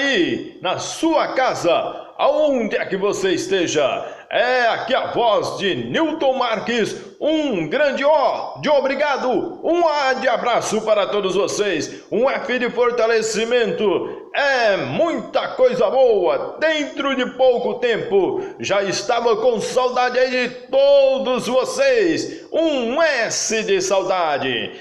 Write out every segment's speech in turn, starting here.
aí, na sua casa, aonde é que você esteja. É aqui a voz de Newton Marques, um grande ó de obrigado, um A de abraço para todos vocês, um F de fortalecimento. É muita coisa boa, dentro de pouco tempo, já estava com saudade aí de todos vocês, um S de saudade.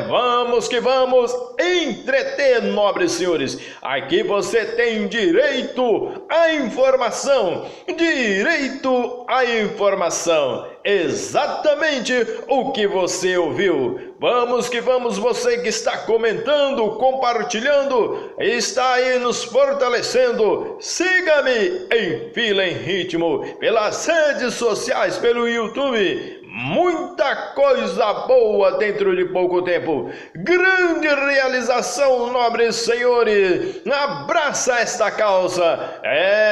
Vamos que vamos entreter, nobres senhores, aqui você tem direito à informação, exatamente o que você ouviu. Vamos que vamos, você que está comentando, compartilhando, está aí nos fortalecendo. Siga-me em Fila em Ritmo, pelas redes sociais, pelo YouTube. Muita coisa boa dentro de pouco tempo. Grande realização, nobres senhores. Abraça esta causa.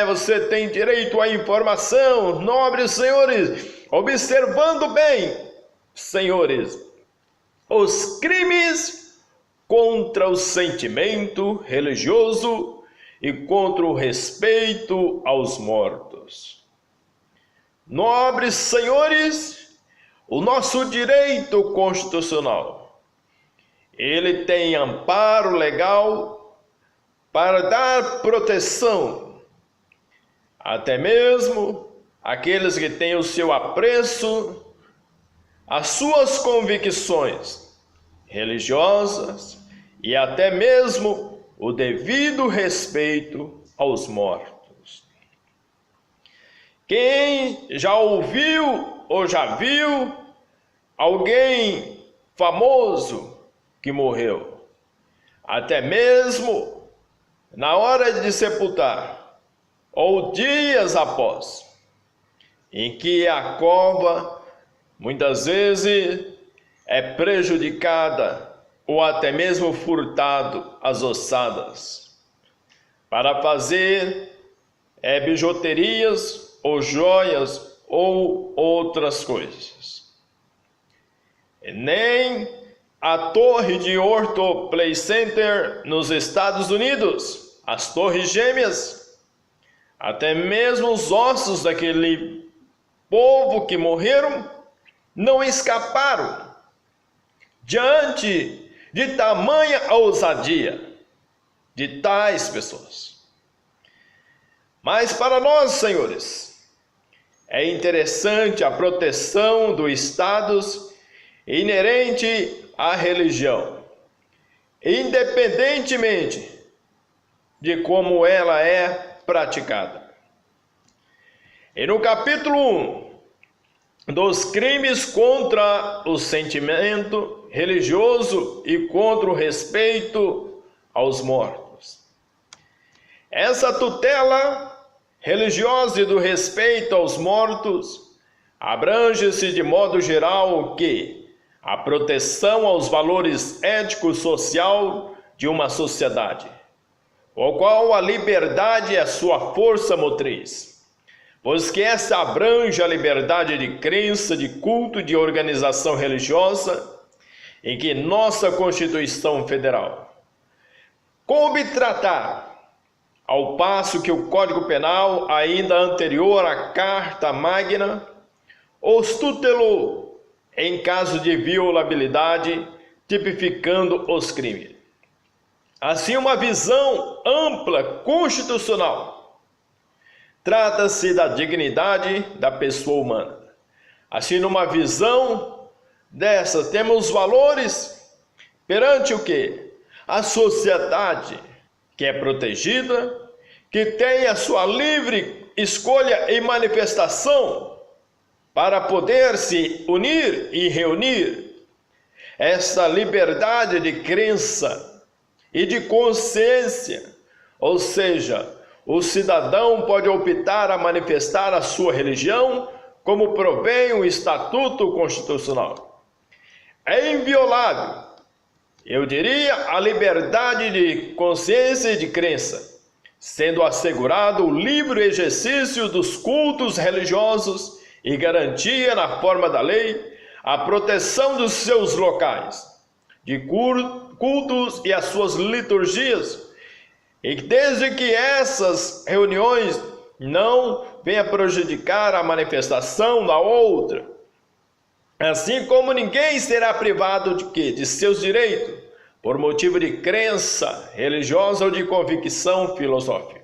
Você tem direito à informação, nobres senhores. Observando bem, senhores, os crimes contra o sentimento religioso e contra o respeito aos mortos. Nobres senhores, o nosso direito constitucional, ele tem amparo legal para dar proteção, até mesmo aqueles que têm o seu apreço, as suas convicções religiosas e até mesmo o devido respeito aos mortos. Quem já ouviu ou já viu alguém famoso que morreu, até mesmo na hora de sepultar, ou dias após, em que a cova muitas vezes é prejudicada ou até mesmo furtado as ossadas para fazer bijuterias ou joias ou outras coisas. E nem a torre de World Trade Center nos Estados Unidos, as torres gêmeas, até mesmo os ossos daquele povo que morreram não escaparam diante de tamanha ousadia de tais pessoas. Mas para nós, senhores, é interessante a proteção dos estados inerente à religião, independentemente de como ela é praticada. E no capítulo 1 dos crimes contra o sentimento religioso e contra o respeito aos mortos, essa tutela religiosa e do respeito aos mortos abrange-se de modo geral que a proteção aos valores ético-social de uma sociedade, o qual a liberdade é a sua força motriz, pois que essa abrange a liberdade de crença, de culto e de organização religiosa, em que nossa Constituição Federal coube tratar, ao passo que o Código Penal, ainda anterior à Carta Magna, os tutelou em caso de violabilidade, tipificando os crimes. Assim, uma visão ampla constitucional trata-se da dignidade da pessoa humana. Assim, numa visão dessa, temos valores perante o quê? A sociedade que é protegida, que tem a sua livre escolha e manifestação para poder se unir e reunir. Essa liberdade de crença e de consciência, ou seja, o cidadão pode optar a manifestar a sua religião, como provém o Estatuto Constitucional. É inviolável, eu diria, a liberdade de consciência e de crença, sendo assegurado o livre exercício dos cultos religiosos e garantia, na forma da lei, a proteção dos seus locais de cultos e as suas liturgias, e desde que essas reuniões não venham prejudicar a manifestação da outra, assim como ninguém será privado de seus direitos, por motivo de crença religiosa ou de convicção filosófica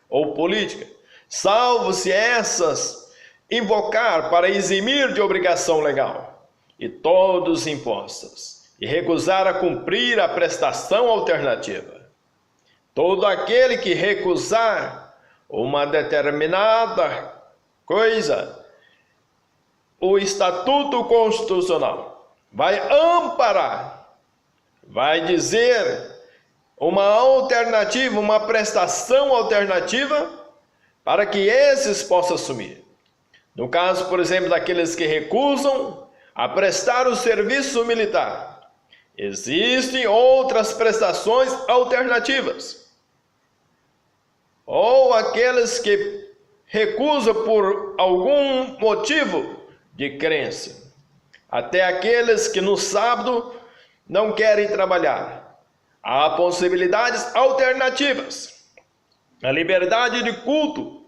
ou política, salvo se essas invocar para eximir de obrigação legal, e todos impostas, e recusar a cumprir a prestação alternativa. Todo aquele que recusar uma determinada coisa, o Estatuto Constitucional vai amparar, vai dizer uma alternativa, uma prestação alternativa para que esses possam assumir. No caso, por exemplo, daqueles que recusam a prestar o serviço militar, existem outras prestações alternativas. Ou aqueles que recusam por algum motivo de crença, até aqueles que no sábado não querem trabalhar. Há possibilidades alternativas. A liberdade de culto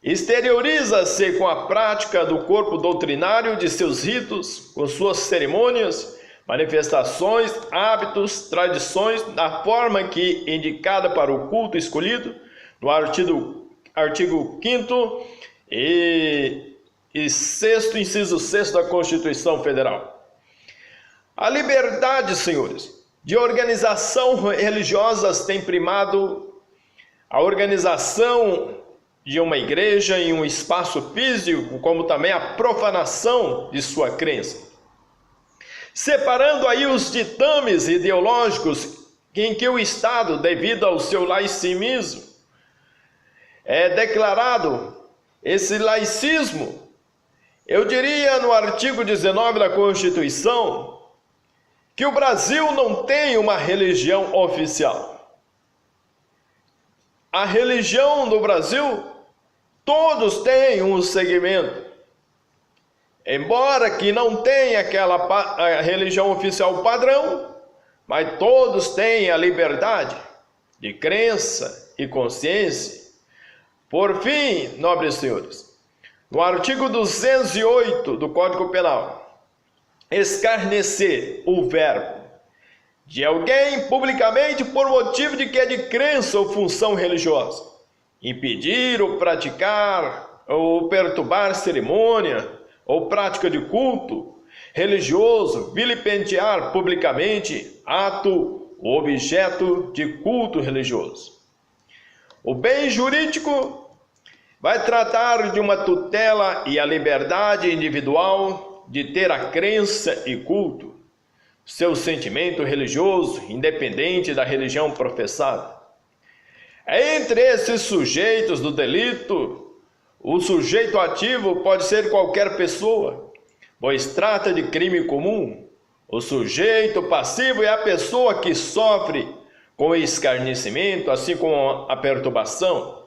exterioriza-se com a prática do corpo doutrinário de seus ritos, com suas cerimônias, manifestações, hábitos, tradições, da forma que indicada para o culto escolhido, no artigo 5º e 6º, inciso 6 da Constituição Federal. A liberdade, senhores, de organização religiosas tem primado a organização de uma igreja em um espaço físico, como também a profanação de sua crença. Separando aí os ditames ideológicos em que o Estado, devido ao seu laicismo, é declarado esse laicismo, eu diria no artigo 19 da Constituição, que o Brasil não tem uma religião oficial. A religião do Brasil, todos têm um segmento. Embora que não tenha a religião oficial padrão, mas todos têm a liberdade de crença e consciência. Por fim, nobres senhores, no artigo 208 do Código Penal, escarnecer o verbo de alguém publicamente por motivo de que é de crença ou função religiosa, impedir ou praticar ou perturbar cerimônia ou prática de culto religioso, vilipendiar publicamente ato ou objeto de culto religioso. O bem jurídico vai tratar de uma tutela e a liberdade individual de ter a crença e culto, seu sentimento religioso, independente da religião professada. Entre esses sujeitos do delito, o sujeito ativo pode ser qualquer pessoa, pois trata de crime comum. O sujeito passivo é a pessoa que sofre com o escarnecimento, assim como a perturbação,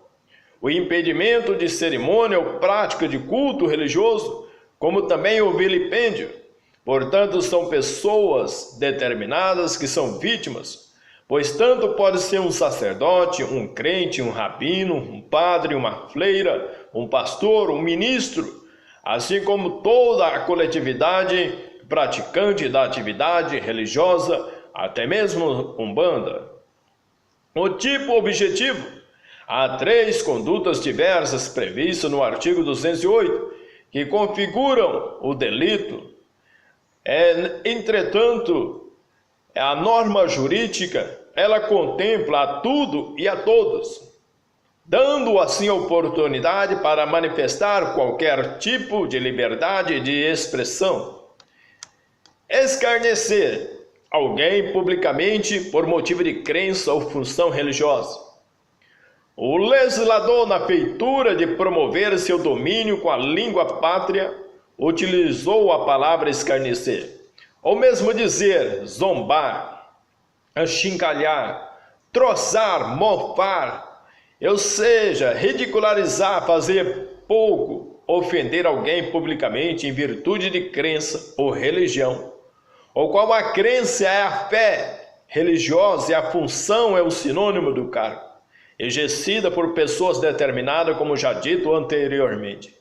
o impedimento de cerimônia ou prática de culto religioso, como também o vilipêndio. Portanto, são pessoas determinadas que são vítimas, pois tanto pode ser um sacerdote, um crente, um rabino, um padre, uma freira, um pastor, um ministro, assim como toda a coletividade praticante da atividade religiosa, até mesmo umbanda. O tipo objetivo: há 3 condutas diversas previstas no artigo 208 que configuram o delito. Entretanto, a norma jurídica, ela contempla a tudo e a todos, dando assim oportunidade para manifestar qualquer tipo de liberdade de expressão. Escarnecer alguém publicamente por motivo de crença ou função religiosa. O legislador, na feitura de promover seu domínio com a língua pátria, utilizou a palavra escarnecer, ou mesmo dizer zombar, achincalhar, troçar, mofar, ou seja, ridicularizar, fazer pouco, ofender alguém publicamente em virtude de crença ou religião, ou qual a crença é a fé religiosa e a função é o sinônimo do cargo, exercida por pessoas determinadas, como já dito anteriormente.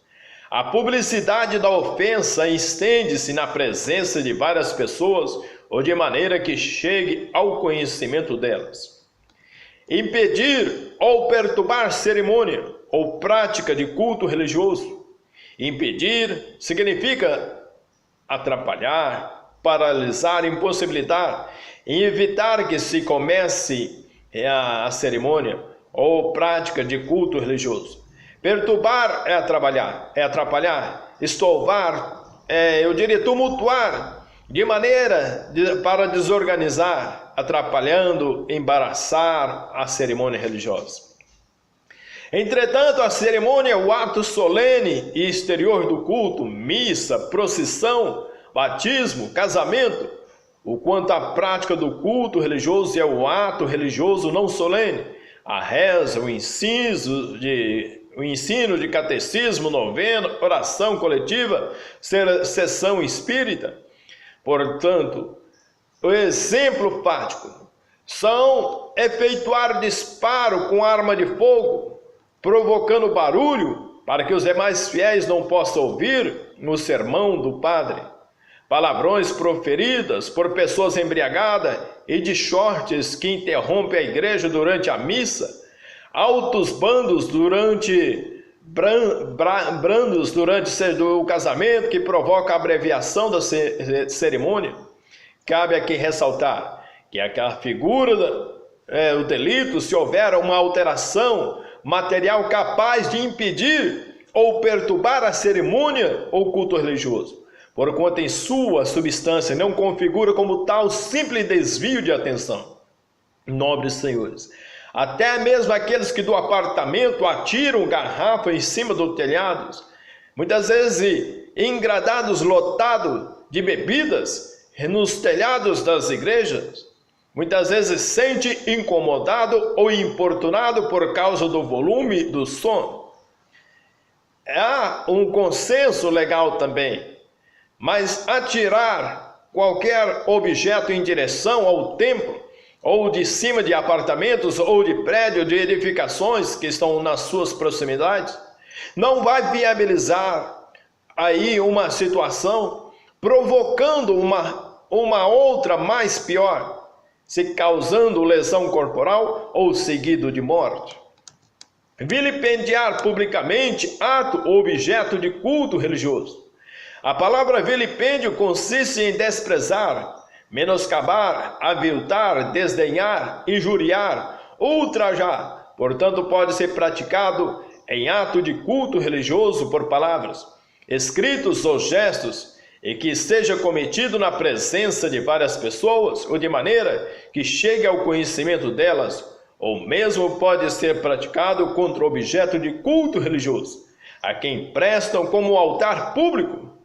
A publicidade da ofensa estende-se na presença de várias pessoas ou de maneira que chegue ao conhecimento delas. Impedir ou perturbar cerimônia ou prática de culto religioso. Impedir significa atrapalhar, paralisar, impossibilitar e evitar que se comece a cerimônia ou prática de culto religioso. Perturbar é atrapalhar, estouvar, eu diria tumultuar, de maneira para desorganizar, atrapalhando, embaraçar a cerimônia religiosa. Entretanto, a cerimônia é o ato solene e exterior do culto, missa, procissão, batismo, casamento, o quanto à prática do culto religioso é o ato religioso não solene, a reza, o ensino de catecismo, novena, oração coletiva, sessão espírita. Portanto, o exemplo prático são efetuar disparo com arma de fogo, provocando barulho para que os demais fiéis não possam ouvir no sermão do padre, palavrões proferidas por pessoas embriagadas e de shorts que interrompem a igreja durante a missa, altos bandos durante o casamento que provoca a abreviação da cerimônia. Cabe aqui ressaltar que a figura o delito se houver uma alteração material capaz de impedir ou perturbar a cerimônia ou culto religioso, porquanto em sua substância não configura como tal simples desvio de atenção. Nobres senhores, até mesmo aqueles que do apartamento atiram garrafa em cima do telhado, muitas vezes engradados lotados de bebidas nos telhados das igrejas, muitas vezes sente incomodado ou importunado por causa do volume do som. Há um consenso legal também, mas atirar qualquer objeto em direção ao templo, ou de cima de apartamentos ou de prédios, de edificações que estão nas suas proximidades, não vai viabilizar aí uma situação, provocando uma outra mais pior, se causando lesão corporal ou seguido de morte. Vilipendiar publicamente ato ou objeto de culto religioso. A palavra vilipêndio consiste em desprezar, menoscabar, aviltar, desdenhar, injuriar, ultrajar. Portanto, pode ser praticado em ato de culto religioso por palavras, escritos ou gestos, e que seja cometido na presença de várias pessoas ou de maneira que chegue ao conhecimento delas, ou mesmo pode ser praticado contra objeto de culto religioso, a quem prestam como altar público,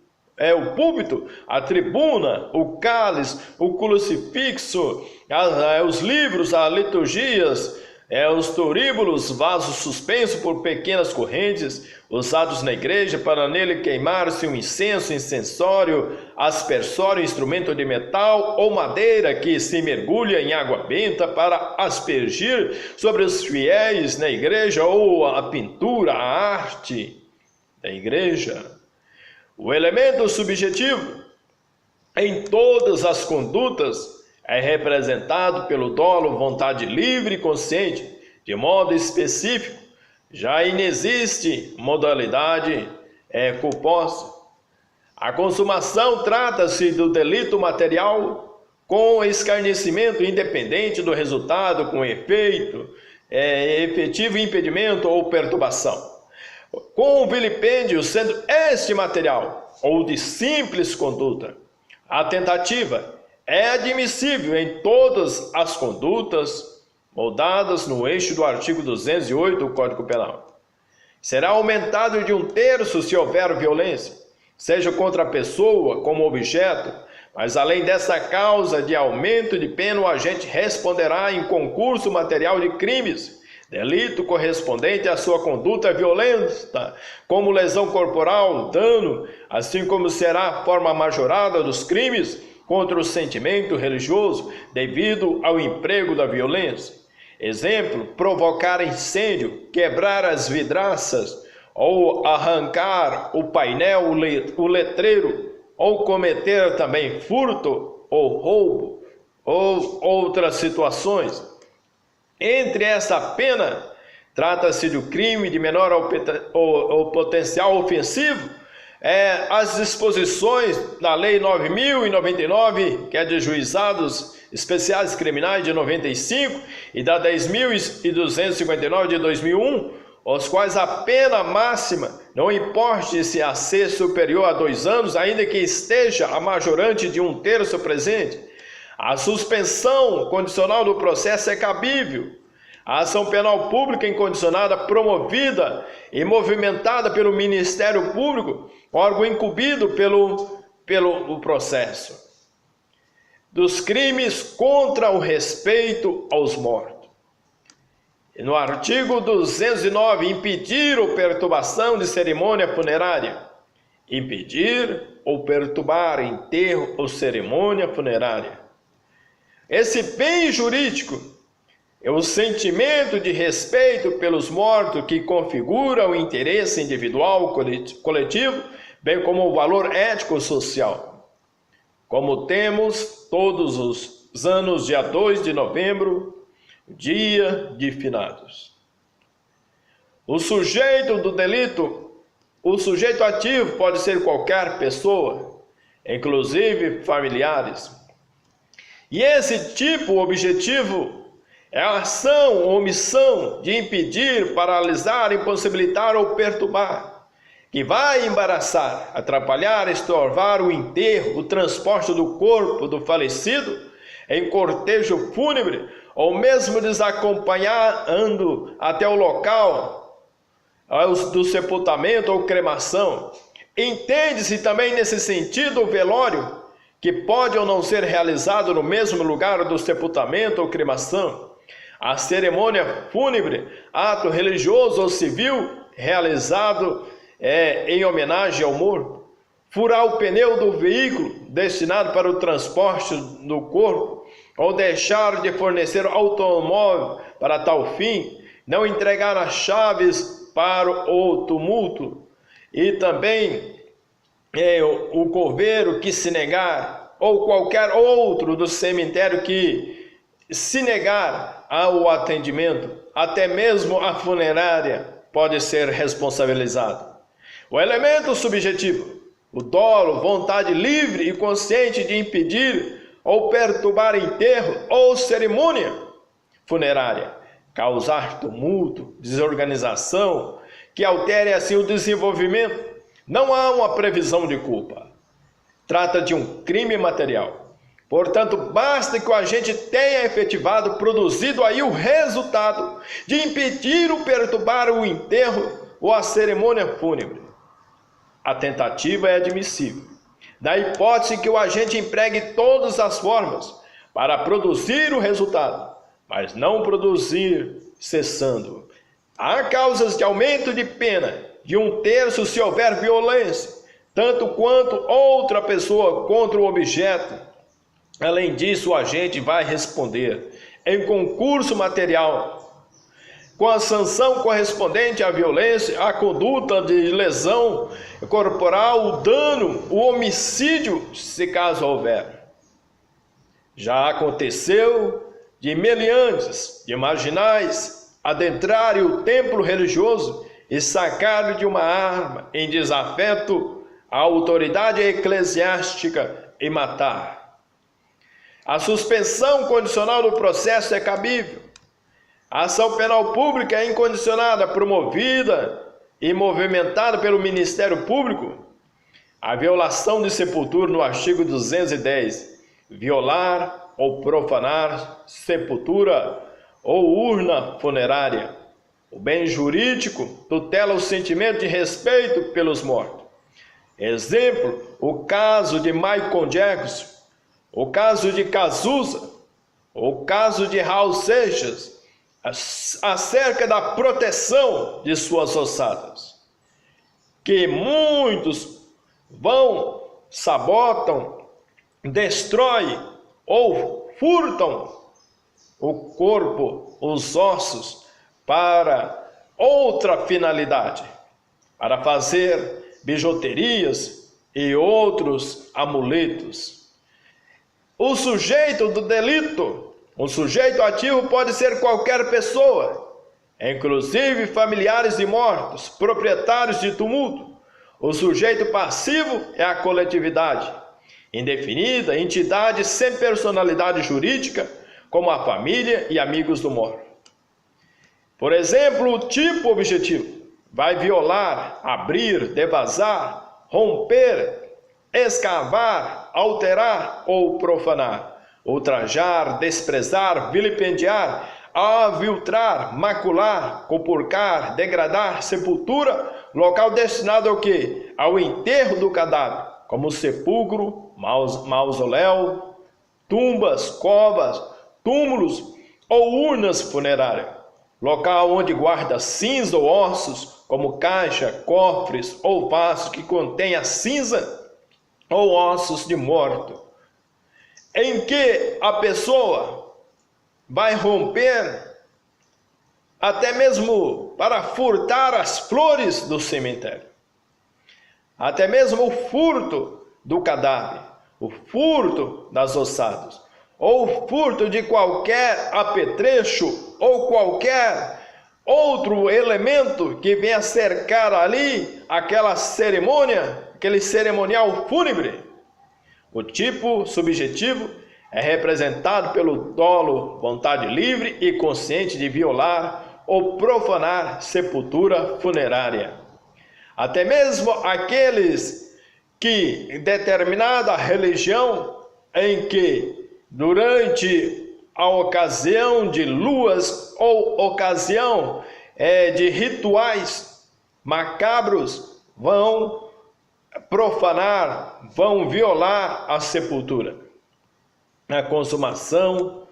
o púlpito, a tribuna, o cálice, o crucifixo, os livros, as liturgias, os turíbulos, vasos suspensos por pequenas correntes, usados na igreja para nele queimar-se um incenso, incensório, aspersório, instrumento de metal ou madeira que se mergulha em água benta para aspergir sobre os fiéis na igreja, ou a pintura, a arte da igreja. O elemento subjetivo em todas as condutas é representado pelo dolo, vontade livre e consciente, de modo específico. Já inexiste modalidade culposa. A consumação trata-se do delito material com escarnecimento independente do resultado, com efeito, efetivo impedimento ou perturbação. Com o vilipêndio sendo este material ou de simples conduta, a tentativa é admissível em todas as condutas moldadas no eixo do artigo 208 do Código Penal. Será aumentado de 1/3 se houver violência, seja contra a pessoa como objeto, mas além dessa causa de aumento de pena, o agente responderá em concurso material de crimes, delito correspondente à sua conduta violenta, como lesão corporal, dano, assim como será a forma majorada dos crimes contra o sentimento religioso devido ao emprego da violência. Exemplo, provocar incêndio, quebrar as vidraças, ou arrancar o painel, o letreiro, ou cometer também furto ou roubo, ou outras situações. Entre essa pena, trata-se do crime de menor ou potencial ofensivo, as disposições da Lei 9.099, que é de juizados especiais criminais de 95, e da 10.259 de 2001, os quais a pena máxima, não importe se a ser superior a 2 anos, ainda que esteja a majorante de 1/3 presente. A suspensão condicional do processo é cabível. A ação penal pública incondicionada promovida e movimentada pelo Ministério Público, órgão incumbido pelo processo. Dos crimes contra o respeito aos mortos. E no artigo 209, impedir ou perturbação de cerimônia funerária. Impedir ou perturbar enterro ou cerimônia funerária. Esse bem jurídico é o sentimento de respeito pelos mortos que configura o interesse individual coletivo, bem como o valor ético-social. Como temos todos os anos, dia 2 de novembro, dia de finados. O sujeito do delito, o sujeito ativo pode ser qualquer pessoa, inclusive familiares. E esse tipo objetivo é a ação ou omissão de impedir, paralisar, impossibilitar ou perturbar, que vai embaraçar, atrapalhar, estorvar o enterro, o transporte do corpo do falecido em cortejo fúnebre, ou mesmo desacompanhando até o local do sepultamento ou cremação. Entende-se também nesse sentido o velório, que pode ou não ser realizado no mesmo lugar do sepultamento ou cremação. A cerimônia fúnebre, ato religioso ou civil realizado em homenagem ao morto. Furar o pneu do veículo destinado para o transporte do corpo, ou deixar de fornecer automóvel para tal fim, não entregar as chaves para o tumulto, e também o coveiro que se negar, ou qualquer outro do cemitério que se negar ao atendimento, até mesmo a funerária pode ser responsabilizado. O elemento subjetivo, o dolo, vontade livre e consciente de impedir ou perturbar enterro ou cerimônia funerária, causar tumulto, desorganização, que altere assim o desenvolvimento, não há uma previsão de culpa. Trata de um crime material. Portanto, basta que o agente tenha efetivado, produzido aí o resultado de impedir ou perturbar o enterro ou a cerimônia fúnebre. A tentativa é admissível, da hipótese que o agente empregue todas as formas para produzir o resultado, mas não produzir cessando. Há causas de aumento de pena de 1/3 se houver violência, tanto quanto outra pessoa contra o objeto. Além disso, o agente vai responder em concurso material, com a sanção correspondente à violência, à conduta de lesão corporal, o dano, o homicídio, se caso houver. Já aconteceu de meliantes, de marginais, adentrarem o templo religioso e sacarem de uma arma em desafeto à autoridade eclesiástica e matar. A suspensão condicional do processo é cabível. A ação penal pública é incondicionada, promovida e movimentada pelo Ministério Público. A violação de sepultura no artigo 210, violar ou profanar sepultura ou urna funerária. O bem jurídico tutela o sentimento de respeito pelos mortos. Exemplo, o caso de Michael Jackson, o caso de Cazuza, o caso de Raul Seixas, acerca da proteção de suas ossadas, que muitos sabotam destrói ou furtam o corpo, os ossos, para outra finalidade, para fazer bijuterias e outros amuletos. O sujeito do delito, o sujeito ativo pode ser qualquer pessoa, inclusive familiares de mortos, proprietários de tumulto. O sujeito passivo é a coletividade, indefinida, entidade sem personalidade jurídica, como a família e amigos do morto. Por exemplo, o tipo objetivo vai violar, abrir, devasar, romper, escavar, alterar ou profanar, ultrajar, desprezar, vilipendiar, aviltrar, macular, compurcar, degradar, sepultura, local destinado ao quê? Ao enterro do cadáver, como sepulcro, mausoléu, tumbas, covas, túmulos ou urnas funerárias, local onde guarda cinza ou ossos, como caixa, cofres ou vasos que contém a cinza ou ossos de morto, em que a pessoa vai romper até mesmo para furtar as flores do cemitério, até mesmo o furto do cadáver, o furto das ossadas, ou furto de qualquer apetrecho ou qualquer outro elemento que venha cercar ali aquela cerimônia, aquele cerimonial fúnebre. O tipo subjetivo é representado pelo dolo, vontade livre e consciente de violar ou profanar sepultura funerária. Até mesmo aqueles que, determinada religião em que, durante a ocasião de luas ou ocasião de rituais macabros, vão profanar, vão violar a sepultura. A consumação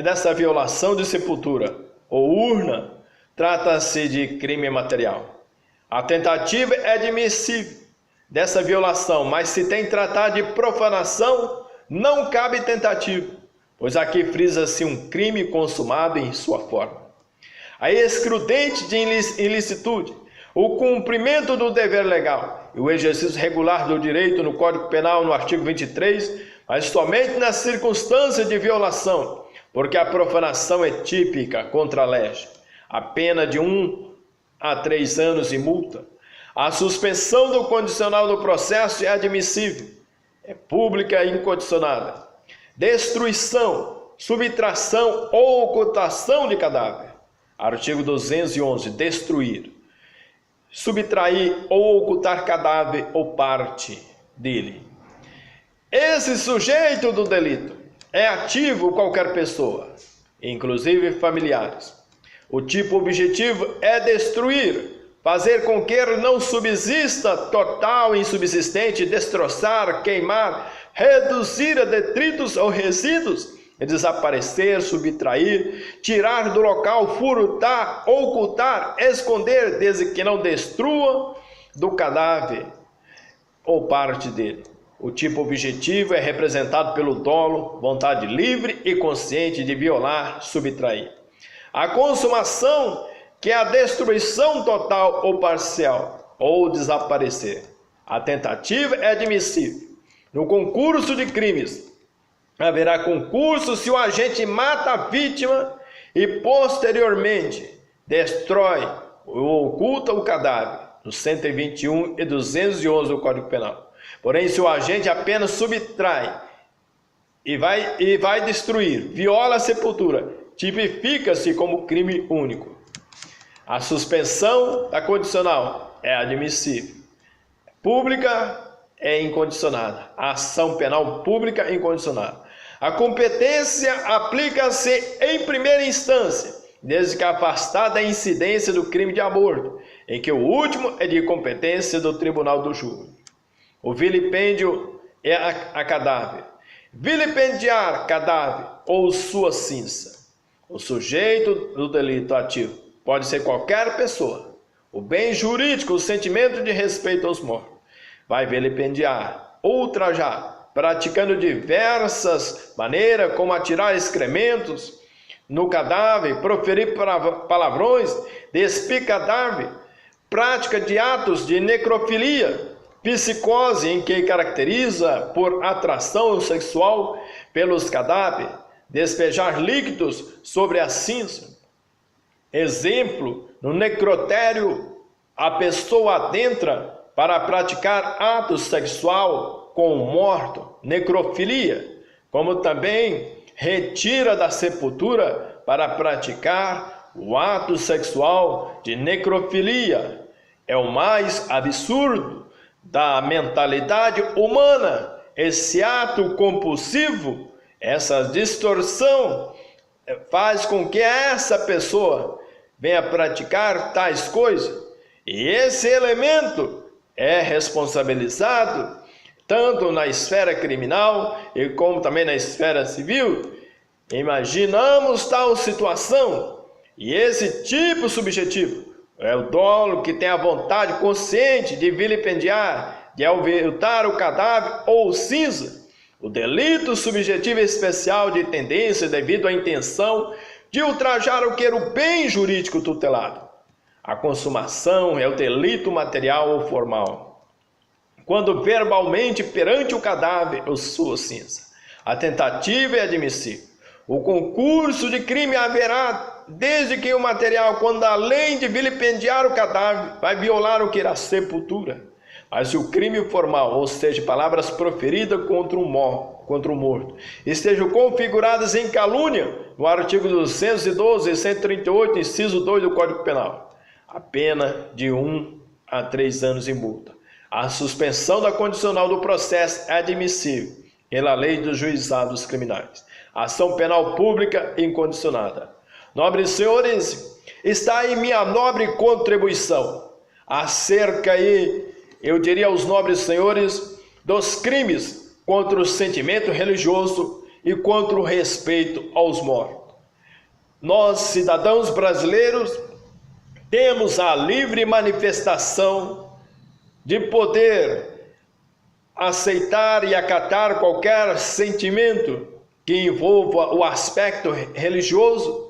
dessa violação de sepultura ou urna trata-se de crime material. A tentativa é admissível dessa violação, mas se tem tratado de profanação, não cabe tentativa, pois aqui frisa-se um crime consumado em sua forma. A excludente de ilicitude, o cumprimento do dever legal e o exercício regular do direito no Código Penal, no artigo 23, mas somente nas circunstâncias de violação, porque a profanação é típica contra a lege, a pena de 1 a 3 anos e multa. A suspensão do condicional do processo é admissível, é pública e incondicionada. Destruição, subtração ou ocultação de cadáver. Artigo 211. Destruir, subtrair ou ocultar cadáver ou parte dele. Esse sujeito do delito é ativo qualquer pessoa, inclusive familiares. O tipo objetivo é destruir, fazer com que ele não subsista, total, insubsistente, destroçar, queimar, reduzir a detritos ou resíduos, desaparecer, subtrair, tirar do local, furtar, ocultar, esconder, desde que não destrua do cadáver ou parte dele. O tipo objetivo é representado pelo dolo, vontade livre e consciente de violar, subtrair. A consumação, que é a destruição total ou parcial, ou desaparecer. A tentativa é admissível. No concurso de crimes, haverá concurso se o agente mata a vítima e posteriormente destrói ou oculta o cadáver, no 121 e 211 do Código Penal. Porém, se o agente apenas subtrai e vai destruir, viola a sepultura, tipifica-se como crime único. A suspensão da condicional é admissível. Pública é incondicionada. A ação penal pública é incondicionada. A competência aplica-se em primeira instância, desde que afastada da incidência do crime de aborto, em que o último é de competência do Tribunal do Júri. O vilipêndio é a cadáver. Vilipendiar cadáver ou sua cinza. O sujeito do delito ativo pode ser qualquer pessoa. O bem jurídico, o sentimento de respeito aos mortos, vai vilipendiar, ultrajar, praticando diversas maneiras, como atirar excrementos no cadáver, proferir palavrões, despir cadáver, prática de atos de necrofilia, psicose em que caracteriza por atração sexual pelos cadáveres, despejar líquidos sobre a cinza. Exemplo, no necrotério, a pessoa adentra para praticar ato sexual com o morto, necrofilia, como também retira da sepultura para praticar o ato sexual de necrofilia. É o mais absurdo da mentalidade humana, esse ato compulsivo, essa distorção faz com que essa pessoa venha praticar tais coisas. E esse elemento é responsabilizado tanto na esfera criminal e como também na esfera civil. Imaginamos tal situação, e esse tipo subjetivo é o dolo que tem a vontade consciente de vilipendiar, de aviltar o cadáver ou cinza. O delito subjetivo especial de tendência devido à intenção de ultrajar o que era o bem jurídico tutelado. A consumação é o delito material ou formal, quando verbalmente perante o cadáver ou sua cinza. A tentativa é admissível. O concurso de crime haverá desde que o material, quando além de vilipendiar o cadáver, vai violar o que era a sepultura. Mas se o crime formal, ou seja, palavras proferidas contra o morto, estejam configuradas em calúnia, no artigo 212 e 138, inciso 2 do Código Penal, a pena de 1 a 3 anos em multa. A suspensão da condicional do processo é admissível pela lei dos juizados criminais. Ação penal pública incondicionada. Nobres senhores, está aí minha nobre contribuição acerca aí, eu diria aos nobres senhores, dos crimes contra o sentimento religioso e contra o respeito aos mortos. Nós, cidadãos brasileiros, temos a livre manifestação de poder aceitar e acatar qualquer sentimento que envolva o aspecto religioso.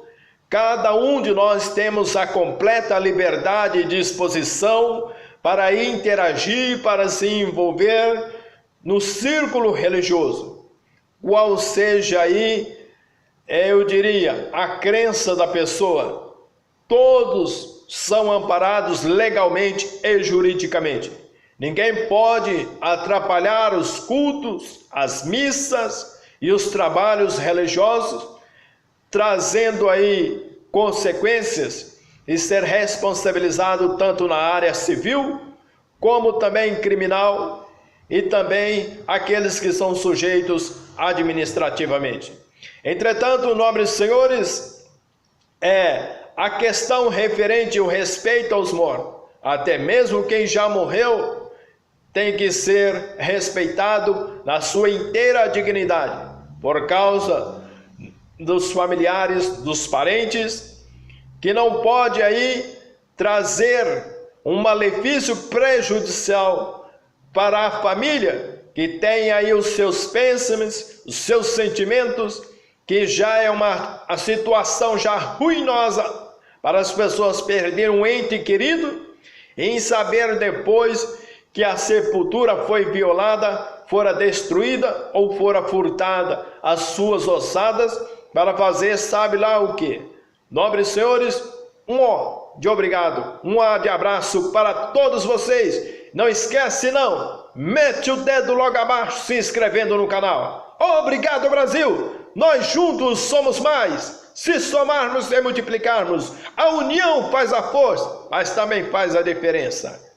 Cada um de nós temos a completa liberdade e disposição para interagir, para se envolver no círculo religioso, qual seja aí, eu diria, a crença da pessoa. Todos são amparados legalmente e juridicamente. Ninguém pode atrapalhar os cultos, as missas e os trabalhos religiosos, trazendo aí consequências e ser responsabilizado tanto na área civil, como também criminal, e também aqueles que são sujeitos administrativamente. Entretanto, nobres senhores, a questão referente ao respeito aos mortos, até mesmo quem já morreu, tem que ser respeitado na sua inteira dignidade, por causa dos familiares, dos parentes, que não pode aí trazer um malefício prejudicial para a família, que tem aí os seus pêsames, os seus sentimentos, que já é a situação já ruinosa para as pessoas perderem um ente querido, e em saber depois que a sepultura foi violada, fora destruída ou fora furtada as suas ossadas para fazer sabe lá o que. Nobres senhores, um ó de obrigado, um ó de abraço para todos vocês. Não esquece não, mete o dedo logo abaixo se inscrevendo no canal. Obrigado Brasil, nós juntos somos mais. Se somarmos e multiplicarmos, a união faz a força, mas também faz a diferença.